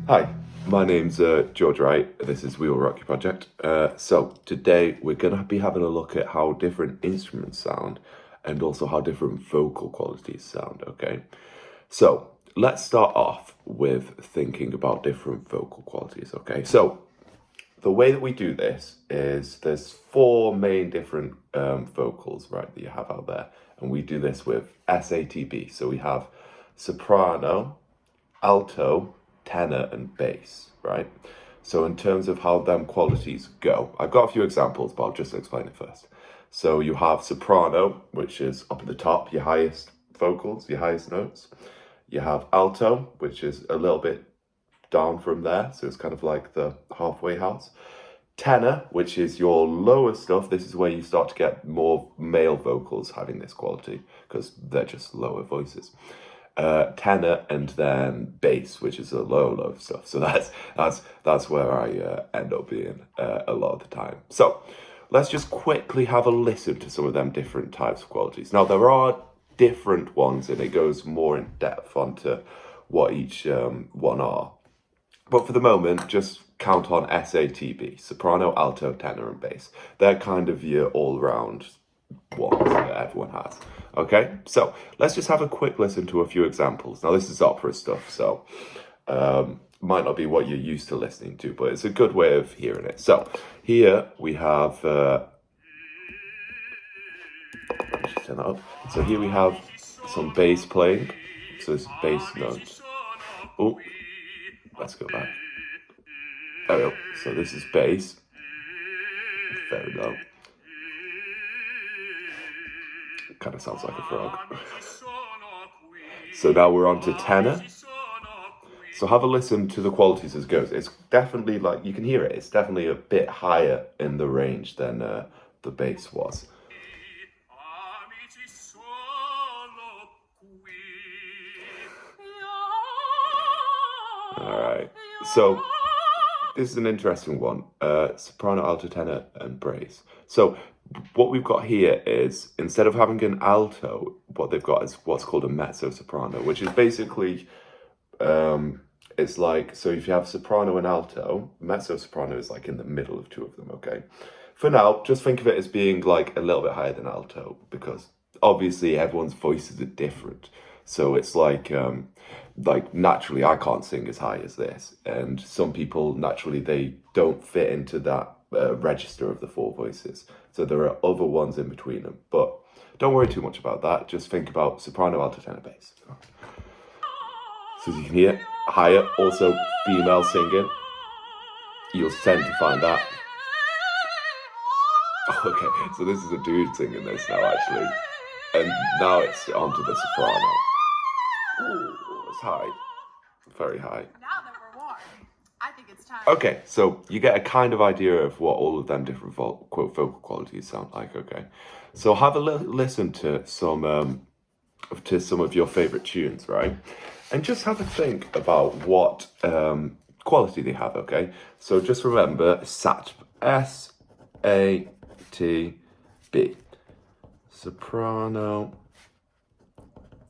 Hi, my name's George Wright. This is We Will Rock You Project. So today we're going to be having a look at how different instruments sound and also how different vocal qualities sound, okay? So let's start off with thinking about different vocal qualities, okay? So the way that we do this is there's four main different vocals, right, that you have out there. And we do this with SATB. So we have soprano, alto, tenor, and bass, right? So in terms of how them qualities go, I've got a few examples, but I'll just explain it first. So you have soprano, which is up at the top, your highest vocals, your highest notes. You have alto, which is a little bit down from there, so it's kind of like the halfway house. Tenor, which is your lower stuff, this is where you start to get more male vocals having this quality because they're just lower voices. Tenor, and then bass, which is a low stuff. So that's where I end up being a lot of the time. So let's just quickly have a listen to some of them different types of qualities. Now there are different ones, and it goes more in depth onto what each one are. But for the moment, just count on SATB: soprano, alto, tenor, and bass. They're kind of your all-round ones that everyone has. Okay, so let's just have a quick listen to a few examples. Now, this is opera stuff, so might not be what you're used to listening to, but it's a good way of hearing it. So here we have, let's just turn that up. So here we have some bass playing. So it's bass notes. Oh, let's go back. There we go. So this is bass. Very low. Kind of sounds like a frog. So now we're on to tenor. So have a listen to the qualities as it goes. It's definitely, like, you can hear it. It's definitely a bit higher in the range than the bass was. All right. So this is an interesting one. Soprano, alto, tenor, and bass. So what we've got here is, instead of having an alto, what they've got is what's called a mezzo soprano, which is basically it's like, so if you have soprano and alto, mezzo soprano is like in the middle of two of them, okay? For now, just think of it as being like a little bit higher than alto, because obviously everyone's voices are different. So it's like naturally I can't sing as high as this, and some people naturally they don't fit into that register of the four voices. So there are other ones in between them, but don't worry too much about that. Just think about soprano, alto, tenor, bass. So as you can hear, higher, also female singing. You'll tend to find that. Okay, so this is a dude singing this now, actually. And now it's onto the soprano. Ooh, it's high. Very high. Now that we're warm, I think it's time. Okay, so you get a kind of idea of what all of them different quote vocal qualities sound like, okay? So have a listen to some of your favorite tunes, right? And just have a think about what quality they have, okay? So just remember SATB, S-A-T-B. Soprano,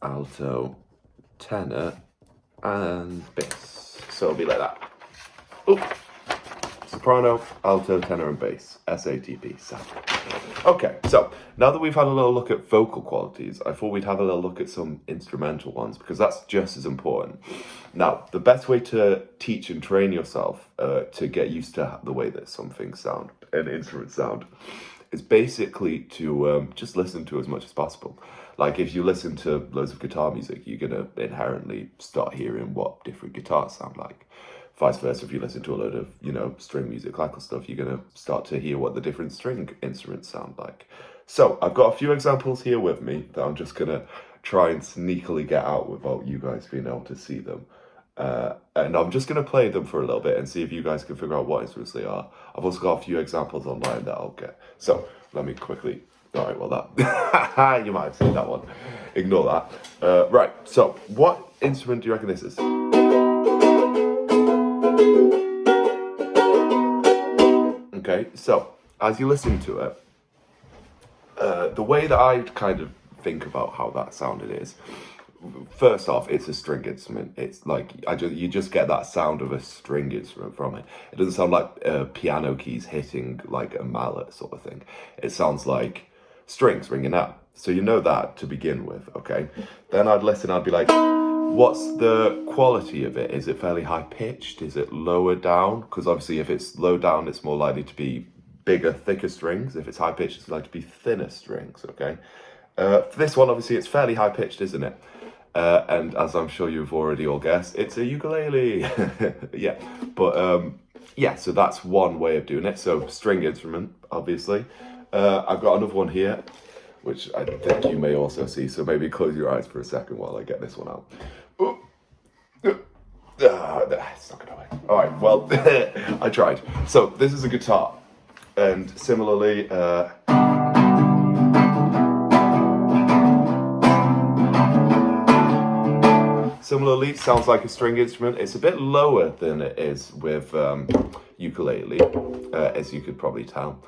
alto, tenor, and bass. So it'll be like that. Ooh. Soprano, alto, tenor, and bass. SATB. Okay, so now that we've had a little look at vocal qualities, I thought we'd have a little look at some instrumental ones, because that's just as important. Now, the best way to teach and train yourself to get used to the way that some things sound, and instruments sound, is basically to just listen to as much as possible. Like, if you listen to loads of guitar music, you're going to inherently start hearing what different guitars sound like. Vice versa, if you listen to a load of, string music, classical stuff, you're going to start to hear what the different string instruments sound like. So I've got a few examples here with me that I'm just going to try and sneakily get out without you guys being able to see them. And I'm just going to play them for a little bit and see if you guys can figure out what instruments they are. I've also got a few examples online that I'll get. So let me quickly... All right, well, that... you might have seen that one. Ignore that. Right, so what instrument do you reckon this is? Okay, so as you listen to it, the way that I kind of think about how that sounded is, first off, it's a string instrument. It's like you just get that sound of a string instrument from it. It doesn't sound like piano keys hitting like a mallet sort of thing. It sounds like strings ringing out. So you know that to begin with, okay? Then I'd listen, I'd be like, what's the quality of it? Is it fairly high pitched? Is it lower down? Because obviously if it's low down, it's more likely to be bigger, thicker strings. If it's high pitched, it's likely to be thinner strings, okay? For this one, obviously, it's fairly high pitched, isn't it? And as I'm sure you've already all guessed, it's a ukulele. Yeah, but yeah, so that's one way of doing it. So string instrument, obviously. I've got another one here, which I think you may also see. So maybe close your eyes for a second while I get this one out. It's not gonna work. All right, well, I tried. So this is a guitar, and similarly, sounds like a string instrument. It's a bit lower than it is with ukulele, as you could probably tell.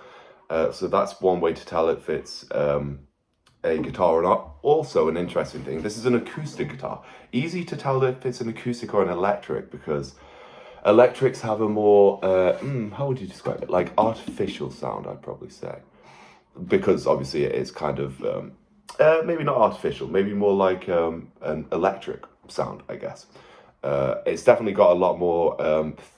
So that's one way to tell if it's a guitar or not. Also, an interesting thing, this is an acoustic guitar. Easy to tell if it's an acoustic or an electric, because electrics have a more, how would you describe it? Like artificial sound, I'd probably say. Because obviously it is kind of, maybe not artificial, maybe more like an electric sound, I guess. It's definitely got a lot more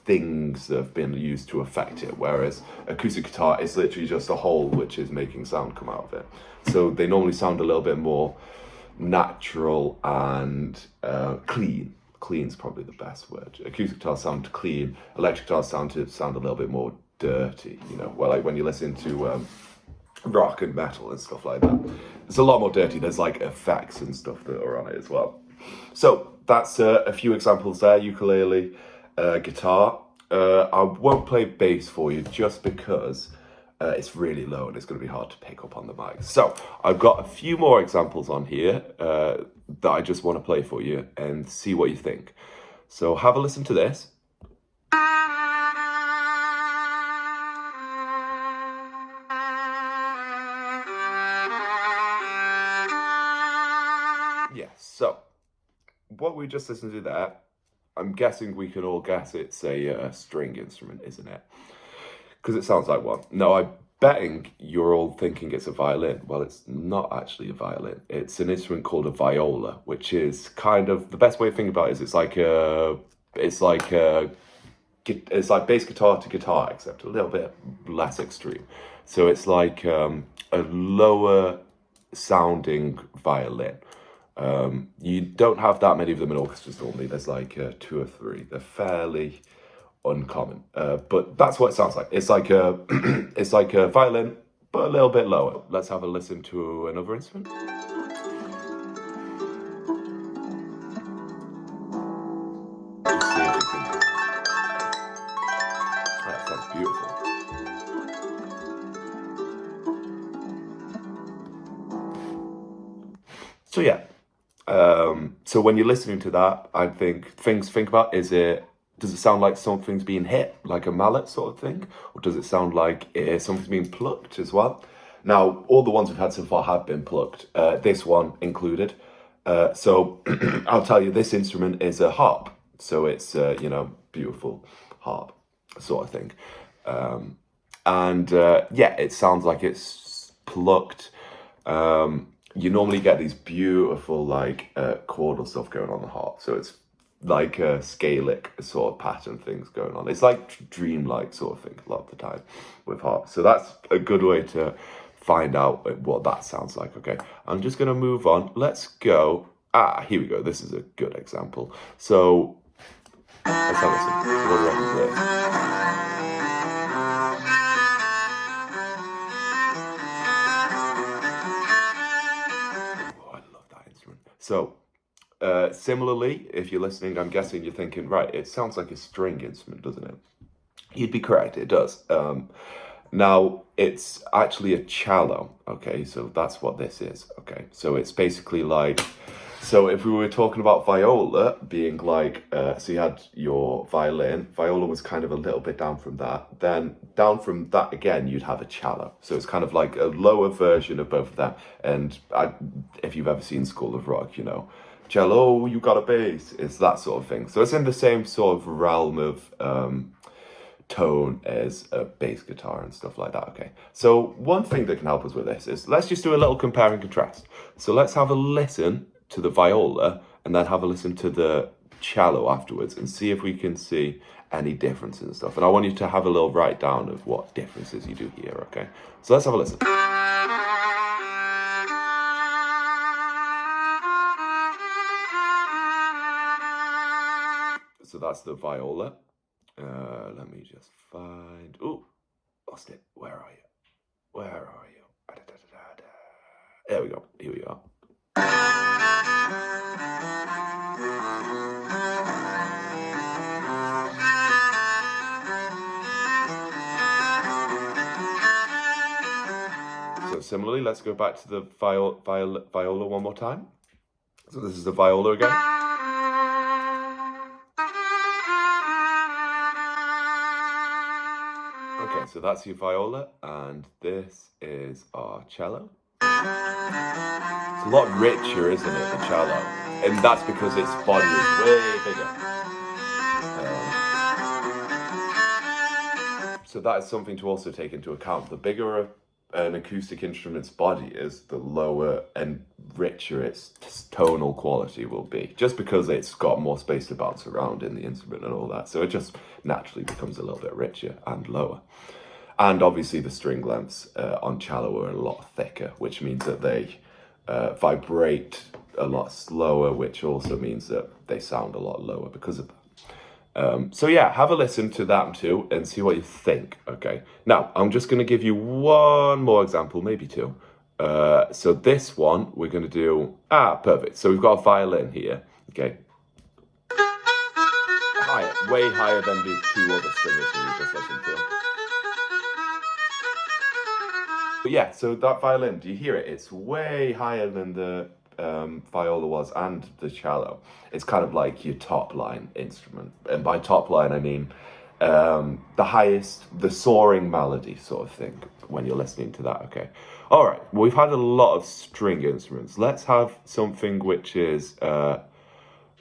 things that have been used to affect it, whereas acoustic guitar is literally just a hole which is making sound come out of it. So they normally sound a little bit more natural and clean. Clean's probably the best word. Acoustic guitars sound clean. Electric guitars sound a little bit more dirty. You know, well, like when you listen to rock and metal and stuff like that, it's a lot more dirty. There's like effects and stuff that are on it as well. So that's a few examples there. Ukulele, guitar. I won't play bass for you just because it's really low and it's going to be hard to pick up on the mic. So I've got a few more examples on here that I just want to play for you and see what you think. So have a listen to this. Yeah, so what we just listened to there, I'm guessing we can all guess it's a string instrument, isn't it? Because it sounds like one. No, I'm betting you're all thinking it's a violin. Well, it's not actually a violin. It's an instrument called a viola, which is kind of, the best way to think about it is it's like bass guitar to guitar, except a little bit less extreme. So it's like a lower sounding violin. You don't have that many of them in orchestras normally. There's like 2 or 3. They're fairly uncommon, but that's what it sounds like. It's like a it's like a violin, but a little bit lower. Let's have a listen to another instrument. Just see if you can. That sounds beautiful. So yeah. So when you're listening to that, I think things to think about does it sound like something's being hit, like a mallet sort of thing? Or does it sound like something's being plucked as well? Now, all the ones we've had so far have been plucked, this one included. So I'll tell you, this instrument is a harp. So it's, beautiful harp sort of thing. Yeah, it sounds like it's plucked. You normally get these beautiful like chordal stuff going on the harp, so it's like a scalic sort of pattern things going on. It's like dreamlike sort of thing a lot of the time with harp. So that's a good way to find out what that sounds like. Okay, I'm just gonna move on. Let's go. Here we go. This is a good example. So let's have a listen. What do you this? So, similarly, if you're listening, I'm guessing you're thinking, right, it sounds like a string instrument, doesn't it? You'd be correct, it does. Now, it's actually a cello, okay? So that's what this is, okay? So it's basically like, so if we were talking about viola being like, so you had your violin, viola was kind of a little bit down from that. Then down from that again, you'd have a cello. So it's kind of like a lower version of both of them. And if you've ever seen School of Rock, cello, you got a bass. It's that sort of thing. So it's in the same sort of realm of tone as a bass guitar and stuff like that. Okay, so one thing that can help us with this is let's just do a little compare and contrast. So let's have a listen to the viola and then have a listen to the cello afterwards and see if we can see any differences and stuff. And I want you to have a little write down of what differences you do here. Okay, so let's have a listen. So that's the viola. Let me just find. Oh, lost it. Where are you? Where are you? There we go. Here we are. So similarly, let's go back to the viola one more time. So this is the viola again. Okay, so that's your viola, and this is our cello. It's a lot richer, isn't it, the cello? And that's because its body is way bigger. So that is something to also take into account. The bigger an acoustic instrument's body is, the lower and richer its tonal quality will be, just because it's got more space to bounce around in the instrument and all that. So it just naturally becomes a little bit richer and lower. And obviously the string lengths on cello are a lot thicker, which means that they vibrate a lot slower, which also means that they sound a lot lower because of that. So yeah, have a listen to that too and see what you think. Okay, now I'm just going to give you one more example, maybe two. So this one we're going to do, perfect. So we've got a violin here, okay, higher, way higher than the two other stringers that we just listened to. But yeah, so that violin, do you hear it? It's way higher than the viola was and the cello. It's kind of like your top line instrument, and by top line I mean the highest, the soaring melody sort of thing when you're listening to that. Okay, all right, well, we've had a lot of string instruments. Let's have something which is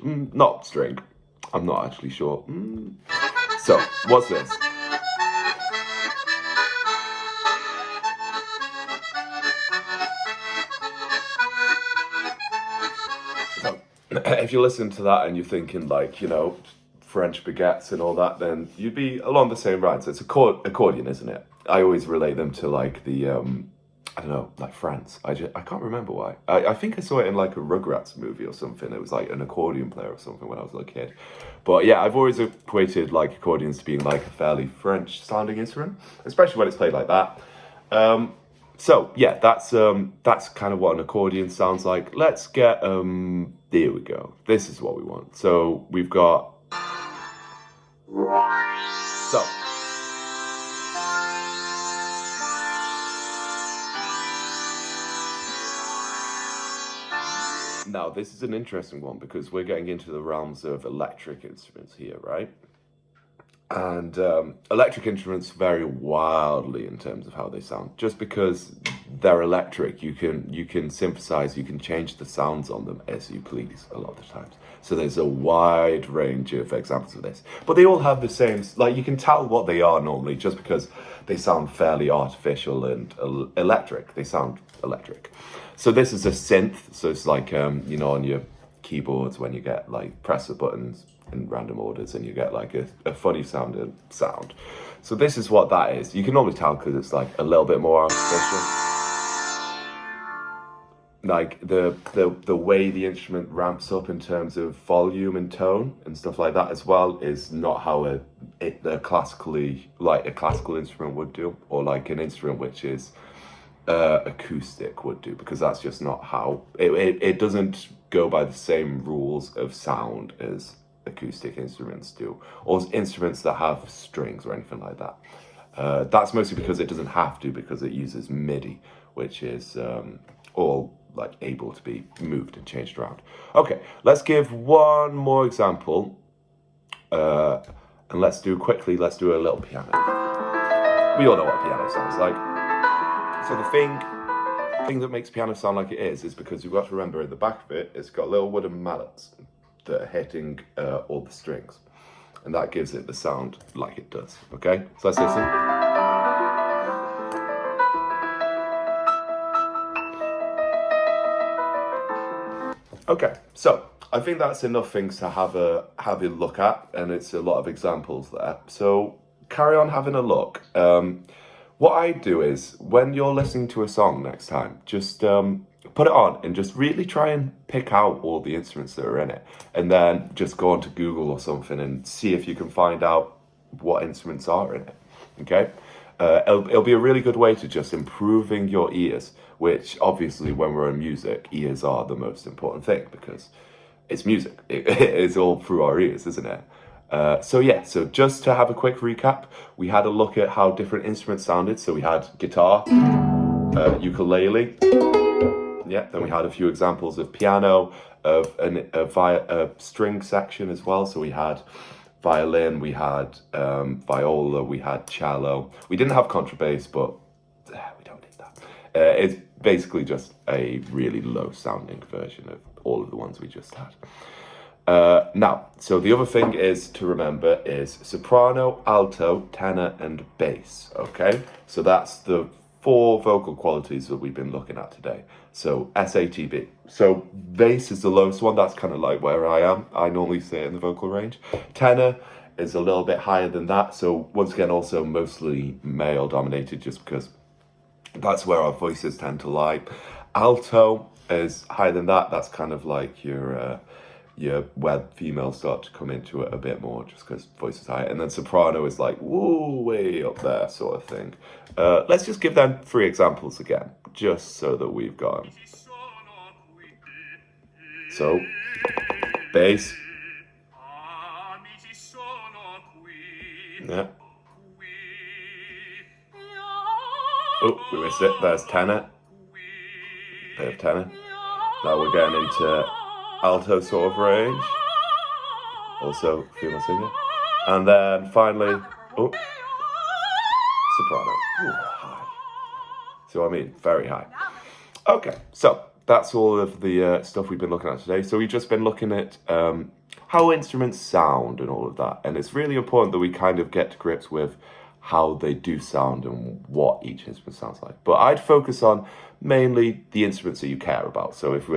not string. I'm not actually sure. So what's this? If you listen to that and you're thinking, like, you know, French baguettes and all that, then you'd be along the same lines. It's accordion, isn't it? I always relate them to like the I don't know, like France. I can't remember why. I think I saw it in like a Rugrats movie or something. It was like an accordion player or something when I was a little kid. But yeah, I've always equated like accordions to being like a fairly French sounding instrument, especially when it's played like that. So yeah, that's kind of what an accordion sounds like. Let's get there we go. This is what we want. So we've got so now this is an interesting one because we're getting into the realms of electric instruments here, right? And electric instruments vary wildly in terms of how they sound. Just because they're electric, you can synthesize, you can change the sounds on them as you please a lot of the times. So there's a wide range of examples of this. But they all have the same, like, you can tell what they are normally just because they sound fairly artificial and electric. They sound electric. So this is a synth. So it's like, you know, on your keyboards when you get like press the buttons in random orders and you get like a funny sounding sound. So this is what that is. You can normally tell because it's like a little bit more artificial. Like the way the instrument ramps up in terms of volume and tone and stuff like that as well is not how a classical instrument would do, or like an instrument which is acoustic would do, because that's just not how it doesn't go by the same rules of sound as acoustic instruments do, or instruments that have strings or anything like that. That's mostly because it doesn't have to, because it uses MIDI, which is all like able to be moved and changed around. Okay, let's give one more example, and let's do a little piano. We all know what a piano sounds like. So the thing thing that makes piano sound like it is because you've got to remember at the back of it, it's got little wooden mallets that are hitting all the strings. And that gives it the sound like it does, okay? So let's listen. Okay, so I think that's enough things to have a look at, and it's a lot of examples there. So carry on having a look. What I do is when you're listening to a song next time, just put it on and just really try and pick out all the instruments that are in it, and then just go onto Google or something and see if you can find out what instruments are in it. Okay, it'll be a really good way to just improving your ears, which obviously when we're in music, ears are the most important thing because it's music. It's all through our ears, isn't it? So just to have a quick recap, we had a look at how different instruments sounded. So we had guitar, ukulele, yeah, then we had a few examples of piano, of a string section as well. So we had violin, we had viola, we had cello. We didn't have contrabass, but we don't need that. It's basically just a really low sounding version of all of the ones we just had. Now, so the other thing is to remember is soprano, alto, tenor, and bass, okay? So that's the 4 vocal qualities that we've been looking at today. So SATB. So bass is the lowest one. That's kind of like where I am. I normally sit in the vocal range. Tenor is a little bit higher than that. So once again, also mostly male dominated just because that's where our voices tend to lie. Alto is higher than that. That's kind of like your where females start to come into it a bit more just because voice is high. And then soprano is like, woo, way up there sort of thing. Let's just give them 3 examples again, just so that we've got them. So, bass. Yeah. Oh, we missed it. There's tenor. Bit of tenor. Now we're getting into alto sort of range, also female singer, and then finally, oh, soprano. Ooh, high. So I mean, very high. Okay, so that's all of the stuff we've been looking at today. So we've just been looking at how instruments sound and all of that, and it's really important that we kind of get to grips with how they do sound and what each instrument sounds like. But I'd focus on mainly the instruments that you care about. So if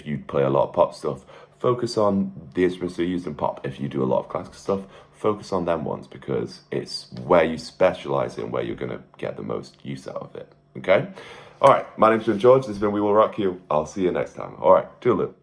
you play a lot of pop stuff, focus on the instruments that are used in pop. If you do a lot of classical stuff, focus on them ones because it's where you specialize in, where you're going to get the most use out of it. Okay? All right, my name's George. This has been We Will Rock You. I'll see you next time. All right, toodaloo.